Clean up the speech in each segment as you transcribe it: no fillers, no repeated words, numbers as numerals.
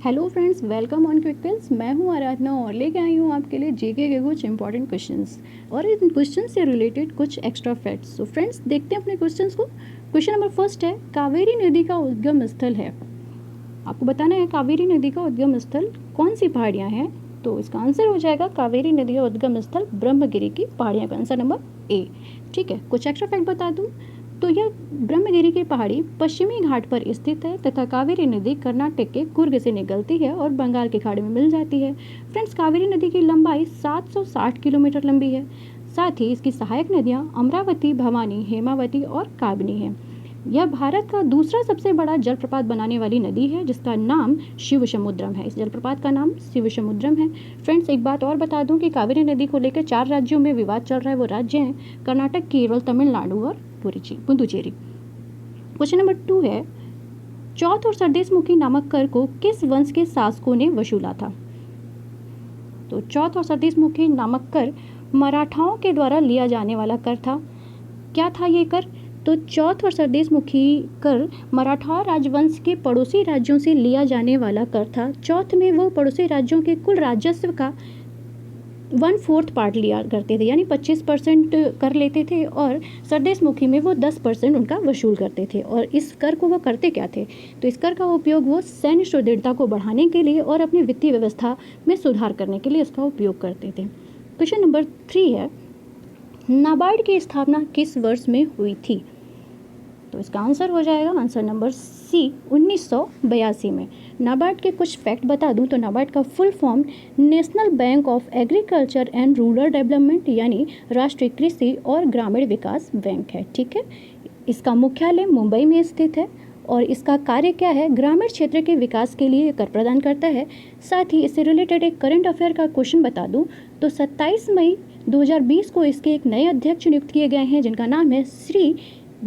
Hello friends, welcome on quick quiz. मैं हूं आराधना और लेके आई हूं आपके लिए जीके के कुछ इंपॉर्टेंट क्वेश्चंस और इन क्वेश्चन से रिलेटेड कुछ एक्स्ट्रा फैक्ट्स। सो फ्रेंड्स, देखते हैं अपने क्वेश्चंस को। क्वेश्चन नंबर फर्स्ट है, कावेरी नदी का उद्गम स्थल है। आपको बताना है कावेरी नदी का उद्गम स्थल कौन सी पहाड़ियाँ हैं। तो इसका आंसर हो जाएगा कावेरी नदी का उद्गम स्थल ब्रह्मगिरी की पहाड़ियाँ का आंसर नंबर ए। ठीक है, कुछ एक्स्ट्रा फैक्ट बता दूँ तो यह ब्रह्मगिरी की पहाड़ी पश्चिमी घाट पर स्थित है तथा कावेरी नदी कर्नाटक के कुर्ग से निकलती है और बंगाल की खाड़ी में मिल जाती है। फ्रेंड्स, कावेरी नदी की लंबाई 760 किलोमीटर लंबी है। साथ ही इसकी सहायक नदियां अमरावती, भवानी, हेमावती और काबनी है। यह भारत का दूसरा सबसे बड़ा जलप्रपात बनाने वाली नदी है जिसका नाम शिव समुद्रम है। इस जलप्रपात का नाम शिव समुद्रम है। फ्रेंड्स, एक बात और बता दूं कि कावेरी नदी को लेकर 4 राज्यों में विवाद चल रहा है। वो राज्य हैं कर्नाटक, केरल, तमिलनाडु और पुदुचेरी। क्वेश्चन नंबर 2 है, चौथ और सरदेशमुखी नामक कर को किस वंश के शासकों ने वसूला था। तो चौथ और सरदेशमुखी नामक कर मराठाओं के द्वारा लिया जाने वाला कर था। क्या था ये कर? तो चौथ और सरदेशमुखी कर मराठा राजवंश के पड़ोसी राज्यों से लिया जाने वाला कर था। चौथ में वो पड़ोसी राज्यों के कुल राजस्व का 1/4 पार्ट लिया करते थे, यानी 25% कर लेते थे, और सरदेशमुखी में वो 10% उनका वसूल करते थे। और इस कर को वो करते क्या थे? तो इस कर का उपयोग वो सैन्य सुदृढ़ता को बढ़ाने के लिए और अपनी वित्तीय व्यवस्था में सुधार करने के लिए इसका उपयोग करते थे। क्वेश्चन नंबर 3 है, नाबार्ड की स्थापना किस वर्ष में हुई थी। तो इसका आंसर हो जाएगा आंसर नंबर सी, 1982 में। नाबार्ड के कुछ फैक्ट बता दूं तो नाबार्ड का full form national bank of agriculture and rural development यानी राष्ट्रीय कृषि और ग्रामीण विकास बैंक है। ठीक है, इसका मुख्यालय मुंबई में स्थित है और इसका कार्य क्या है? ग्रामीण क्षेत्र के विकास के लिए कर प्रदान करता है। साथ ही इससे रिलेटेड एक करंट अफेयर का क्वेश्चन बता दूं तो 27 मई 2020 को इसके एक नए अध्यक्ष नियुक्त किए गए हैं जिनका नाम है श्री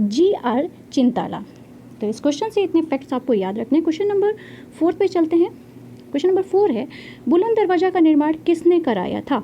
GR चिंताला। तो इस क्वेश्चन से इतने फैक्ट्स आपको याद रखने हैं। क्वेश्चन नंबर 4 पे चलते हैं। क्वेश्चन नंबर 4 है, बुलंद दरवाजा का निर्माण किसने कराया था।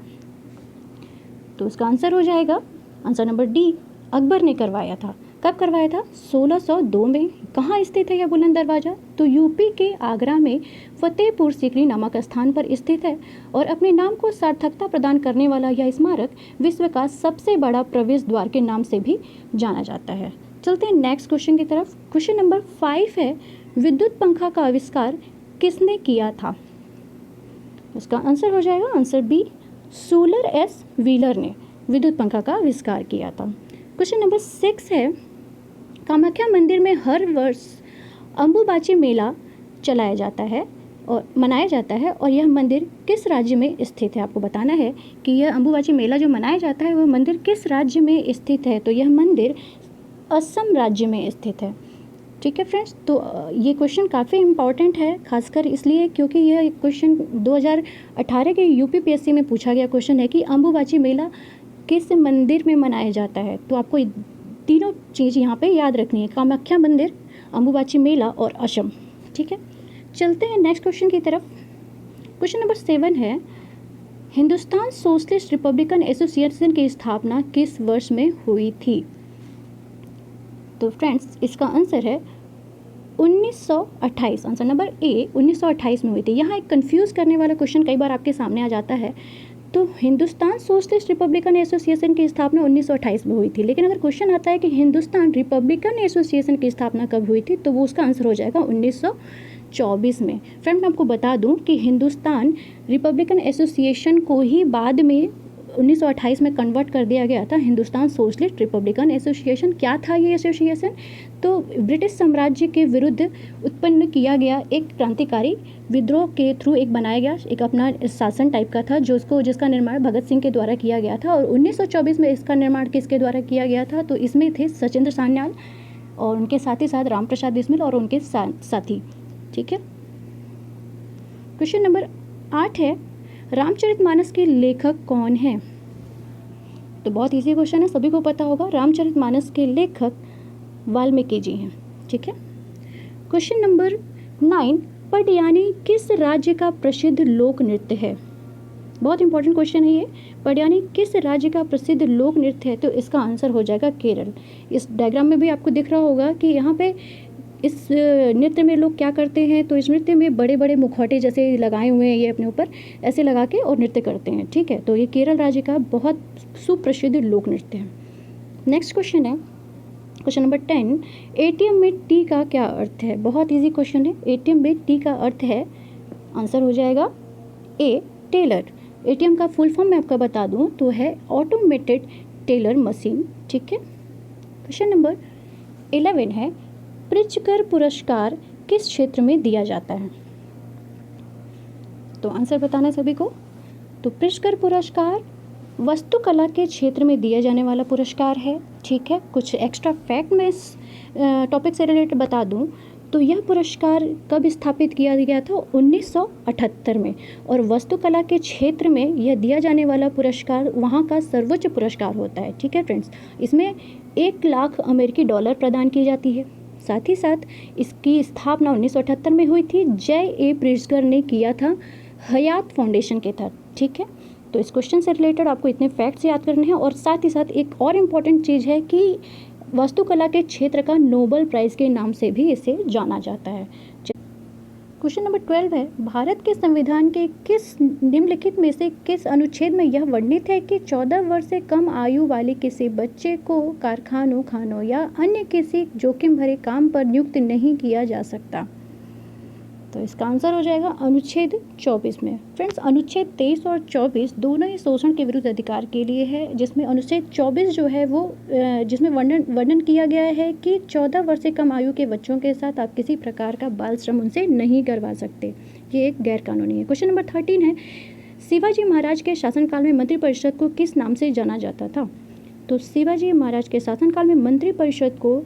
तो इसका आंसर हो जाएगा आंसर नंबर डी, अकबर ने करवाया था। कब करवाया था? 1602 में। कहाँ स्थित है यह बुलंद दरवाजा? तो यूपी के आगरा में फतेहपुर सीकरी नामक स्थान पर स्थित है और अपने नाम को सार्थकता प्रदान करने वाला यह स्मारक विश्व का सबसे बड़ा प्रवेश द्वार के नाम से भी जाना जाता है। चलते हैं नेक्स्ट क्वेश्चन की तरफ। क्वेश्चन नंबर 5 है, विद्युत पंखा का आविष्कार किसने किया था। उसका आंसर हो जाएगा answer B, Schuyler S Wheeler ने विद्युत पंखा का आविष्कार किया था। क्वेश्चन नंबर 6 है, कामाख्या मंदिर में हर वर्ष अम्बुबाची मेला चलाया जाता है और मनाया जाता है और यह मंदिर किस राज्य में स्थित है। आपको बताना है कि यह अम्बुबाची मेला जो मनाया जाता है वह मंदिर किस राज्य में स्थित है। तो यह मंदिर असम राज्य में स्थित है। ठीक है फ्रेंड्स, तो ये क्वेश्चन काफ़ी इम्पॉर्टेंट है, खासकर इसलिए क्योंकि यह क्वेश्चन 2018 के UPPSC में पूछा गया क्वेश्चन है कि अम्बुबाची मेला किस मंदिर में मनाया जाता है। तो आपको तीनों चीज़ यहाँ पे याद रखनी है, कामाख्या मंदिर, अम्बुबाची मेला और असम। ठीक है, चलते हैं नेक्स्ट क्वेश्चन की तरफ। क्वेश्चन नंबर 7 है, हिंदुस्तान सोशलिस्ट रिपब्लिकन एसोसिएशन की स्थापना किस वर्ष में हुई थी। तो फ्रेंड्स, इसका आंसर है 1928। आंसर नंबर ए 1928 में हुई थी। यहाँ एक कंफ्यूज करने वाला क्वेश्चन कई बार आपके सामने आ जाता है। तो हिंदुस्तान सोशलिस्ट रिपब्लिकन एसोसिएशन की स्थापना 1928 में हुई थी, लेकिन अगर क्वेश्चन आता है कि हिंदुस्तान रिपब्लिकन एसोसिएशन की स्थापना कब हुई थी तो वो उसका आंसर हो जाएगा 1924 में। फ्रेंड, मैं आपको बता दूं कि हिंदुस्तान रिपब्लिकन एसोसिएशन को ही बाद में 1928 में कन्वर्ट कर दिया गया था हिंदुस्तान सोशलिस्ट रिपब्लिकन एसोसिएशन। क्या था ये एसोसिएशन? तो ब्रिटिश साम्राज्य के विरुद्ध उत्पन्न किया गया एक क्रांतिकारी विद्रोह के थ्रू एक बनाया गया एक अपना शासन टाइप का था जिसका निर्माण भगत सिंह के द्वारा किया गया था। और 1924 में इसका निर्माण किसके द्वारा किया गया था? तो इसमें थे सचिंद्र सान्याल और उनके साथ ही साथ राम प्रसाद बिस्मिल और उनके साथी। ठीक है, क्वेश्चन नंबर 8 है, रामचरितमानस के लेखक कौन हैं। तो बहुत इजी क्वेश्चन है, सभी को पता होगा। रामचरितमानस के लेखक वाल्मीकि जी हैं। ठीक है, क्वेश्चन नंबर 9, पडयानी किस राज्य का प्रसिद्ध लोक नृत्य है। बहुत इंपॉर्टेंट क्वेश्चन है ये। पडयानी किस राज्य का प्रसिद्ध लोक नृत्य है? तो इसका आंसर हो जाएगा केरल। इस डायग्राम में भी आपको दिख रहा होगा कि यहाँ पे इस नृत्य में लोग क्या करते हैं, तो इस नृत्य में बड़े बड़े मुखौटे जैसे लगाए हुए हैं ये अपने ऊपर, ऐसे लगा के और नृत्य करते हैं, ठीक है। तो ये केरल राज्य का बहुत सुप्रसिद्ध लोक नृत्य है। नेक्स्ट क्वेश्चन है क्वेश्चन नंबर 10, एटीएम में टी का क्या अर्थ है। बहुत इजी क्वेश्चन है। एटीएम में टी का अर्थ है, आंसर हो जाएगा ए टेलर। एटीएम का फुल फॉर्म मैं आपका बता दूं तो है ऑटोमेटेड टेलर मशीन, ठीक है। क्वेश्चन नंबर 11 है, प्रिtzker पुरस्कार किस क्षेत्र में दिया जाता है। तो आंसर बताना है सभी को। तो प्रिtzker पुरस्कार वास्तुकला के क्षेत्र में दिया जाने वाला पुरस्कार है, ठीक है। कुछ एक्स्ट्रा फैक्ट मैं इस टॉपिक से रिलेटेड बता दूं तो यह पुरस्कार कब स्थापित किया गया था, 1978 में। और वास्तुकला के क्षेत्र में यह दिया जाने वाला पुरस्कार वहाँ का सर्वोच्च पुरस्कार होता है, ठीक है फ्रेंड्स। इसमें 1 लाख अमेरिकी डॉलर प्रदान की जाती है। साथ ही साथ इसकी स्थापना 1978 में हुई थी, जय ए प्रिtzker ने किया था हयात फाउंडेशन के तहत, ठीक है। तो इस क्वेश्चन से रिलेटेड आपको इतने फैक्ट्स याद करने हैं। और साथ ही साथ एक और इम्पॉर्टेंट चीज़ है कि वास्तुकला के क्षेत्र का नोबेल प्राइज़ के नाम से भी इसे जाना जाता है। क्वेश्चन नंबर 12 है, भारत के संविधान के किस निम्नलिखित में से किस अनुच्छेद में यह वर्णित है कि 14 वर्ष से कम आयु वाले किसी बच्चे को कारखानों, खानों या अन्य किसी जोखिम भरे काम पर नियुक्त नहीं किया जा सकता। तो इसका आंसर हो जाएगा अनुच्छेद 24 में। फ्रेंड्स, अनुच्छेद 23 और 24 दोनों ही शोषण के विरुद्ध अधिकार के लिए है, जिसमें अनुच्छेद 24 जो है वो जिसमें वर्णन किया गया है कि 14 वर्ष से कम आयु के बच्चों के साथ आप किसी प्रकार का बाल श्रम उनसे नहीं करवा सकते। ये एक गैर कानूनी है। क्वेश्चन नंबर 13 है, शिवाजी महाराज के शासनकाल में मंत्रिपरिषद को किस नाम से जाना जाता था। तो शिवाजी महाराज के शासनकाल में मंत्रिपरिषद को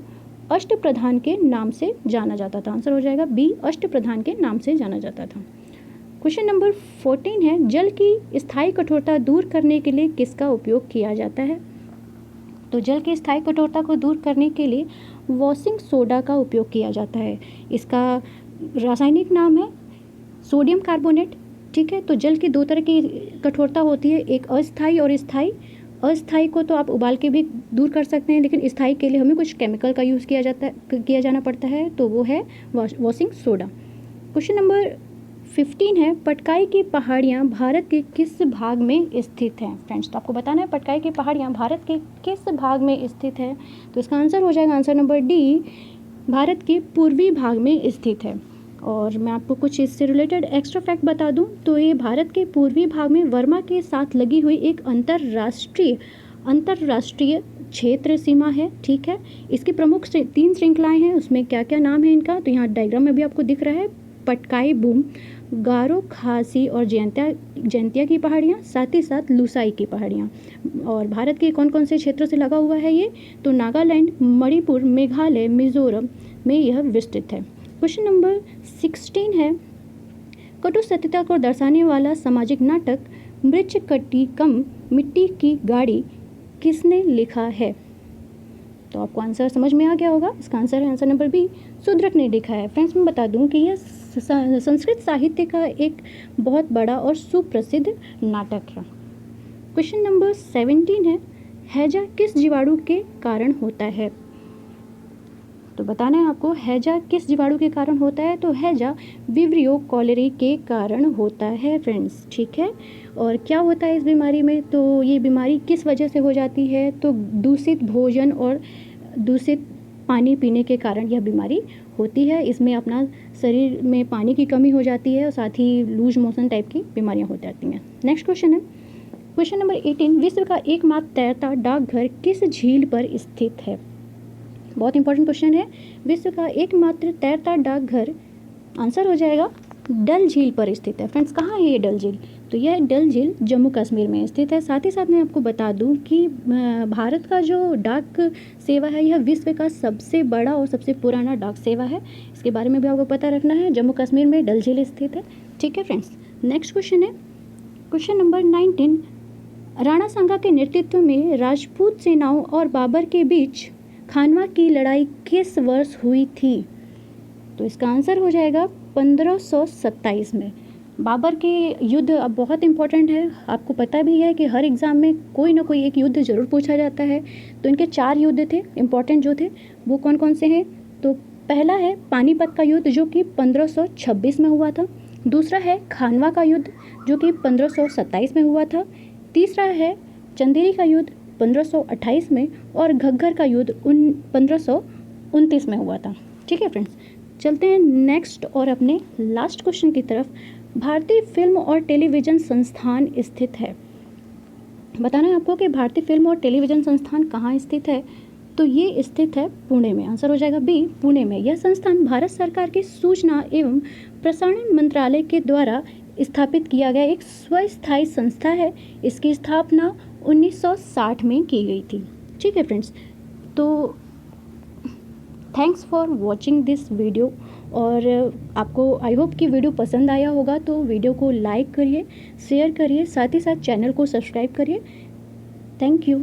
अष्टप्रधान के नाम से जाना जाता था। आंसर हो जाएगा बी, अष्टप्रधान के नाम से जाना जाता था। क्वेश्चन नंबर 14 है, जल की स्थायी कठोरता दूर करने के लिए किसका उपयोग किया जाता है। तो जल की स्थायी कठोरता को दूर करने के लिए वॉशिंग सोडा का उपयोग किया जाता है। इसका रासायनिक नाम है सोडियम कार्बोनेट, ठीक है। तो जल की 2 तरह की कठोरता होती है, एक अस्थायी और स्थायी। अस्थायी को तो आप उबाल के भी दूर कर सकते हैं, लेकिन स्थायी के लिए हमें कुछ केमिकल का यूज़ किया जाना पड़ता है, तो वो है वॉशिंग सोडा। क्वेश्चन नंबर 15 है, पटकाई की पहाड़ियाँ भारत के किस भाग में स्थित हैं। फ्रेंड्स, तो आपको बताना है पटकाई की पहाड़ियाँ भारत के किस भाग में स्थित है। तो इसका आंसर हो जाएगा आंसर नंबर डी, भारत के पूर्वी भाग में स्थित है। और मैं आपको कुछ इससे रिलेटेड एक्स्ट्रा फैक्ट बता दूं तो ये भारत के पूर्वी भाग में वर्मा के साथ लगी हुई एक अंतर्राष्ट्रीय क्षेत्र सीमा है, ठीक है। इसकी प्रमुख 3 श्रृंखलाएं हैं, उसमें क्या क्या नाम है इनका, तो यहाँ डायग्राम में भी आपको दिख रहा है, पटकाई बूम, गारो, खासी और जयंतिया की पहाड़ियाँ, साथ ही साथ लुसाई की पहाड़ियाँ। और भारत के कौन कौन से क्षेत्रों से लगा हुआ है ये, तो नागालैंड, मणिपुर, मेघालय, मिजोरम में यह विस्तृत है। क्वेश्चन नंबर 16 है, कटु सत्यता को दर्शाने वाला सामाजिक नाटक मृच्छकटिकम मिट्टी की गाड़ी किसने लिखा है। तो आपको आंसर समझ में आ गया होगा। इसका आंसर है आंसर नंबर बी, शूद्रक ने लिखा है। फ्रेंड्स, मैं बता दूं कि यह संस्कृत साहित्य का एक बहुत बड़ा और सुप्रसिद्ध नाटक है। क्वेश्चन नंबर 17 है, हैजा किस जीवाणु के कारण होता है। तो बताना है आपको हैजा किस जीवाणु के कारण होता है। तो हैजा विब्रियो कॉलेरी के कारण होता है फ्रेंड्स, ठीक है। और क्या होता है इस बीमारी में, तो ये बीमारी किस वजह से हो जाती है, तो दूषित भोजन और दूषित पानी पीने के कारण यह बीमारी होती है। इसमें अपना शरीर में पानी की कमी हो जाती है और साथ ही लूज मोशन टाइप की बीमारियाँ हो जाती हैं। नेक्स्ट क्वेश्चन है क्वेश्चन नंबर 18, विश्व का एकमात्र तैरता डाकघर किस झील पर स्थित है। बहुत इंपॉर्टेंट क्वेश्चन है, विश्व का एकमात्र तैरता डाकघर, आंसर हो जाएगा डल झील पर स्थित है। फ्रेंड्स, कहाँ है ये डल झील, तो यह डल झील जम्मू कश्मीर में स्थित है। साथ ही साथ मैं आपको बता दूं कि भारत का जो डाक सेवा है यह विश्व का सबसे बड़ा और सबसे पुराना डाक सेवा है। इसके बारे में भी आपको पता रखना है। जम्मू कश्मीर में डल झील स्थित है, ठीक है फ्रेंड्स। नेक्स्ट क्वेश्चन है क्वेश्चन नंबर 19, राणा सांगा के नेतृत्व में राजपूत सेनाओं और बाबर के बीच खानवा की लड़ाई किस वर्ष हुई थी। तो इसका आंसर हो जाएगा 1527 में। बाबर के युद्ध अब बहुत इंपॉर्टेंट है, आपको पता भी है कि हर एग्ज़ाम में कोई ना कोई एक युद्ध ज़रूर पूछा जाता है। तो इनके 4 युद्ध थे इंपॉर्टेंट जो थे, वो कौन कौन से हैं, तो पहला है पानीपत का युद्ध जो कि 1526 में हुआ था। दूसरा है खानवा का युद्ध जो कि 1527 में हुआ था। तीसरा है चंदेरी का युद्ध 1528 में और घग्गर का युद्ध 1529 में हुआ था। ठीक है फ्रेंड्स, चलते हैं नेक्स्ट और अपने लास्ट क्वेश्चन की तरफ। भारतीय फिल्म और टेलीविज़न संस्थान स्थित है। बताना है आपको कि भारतीय फिल्म और टेलीविज़न संस्थान कहाँ स्थित है। तो ये स्थित है पुणे में। आंसर हो जाएगा बी, पुणे में। यह संस्थान भारत सरकार की सूचना एवं प्रसारण मंत्रालय के द्वारा स्थापित किया गया एक स्वस्थायी संस्था है। इसकी स्थापना 1960 में की गई थी। ठीक है फ्रेंड्स, तो thanks for watching this video. और आपको आई होप कि वीडियो पसंद आया होगा, तो वीडियो को लाइक करिए, शेयर करिए, साथ ही साथ चैनल को सब्सक्राइब करिए। Thank you.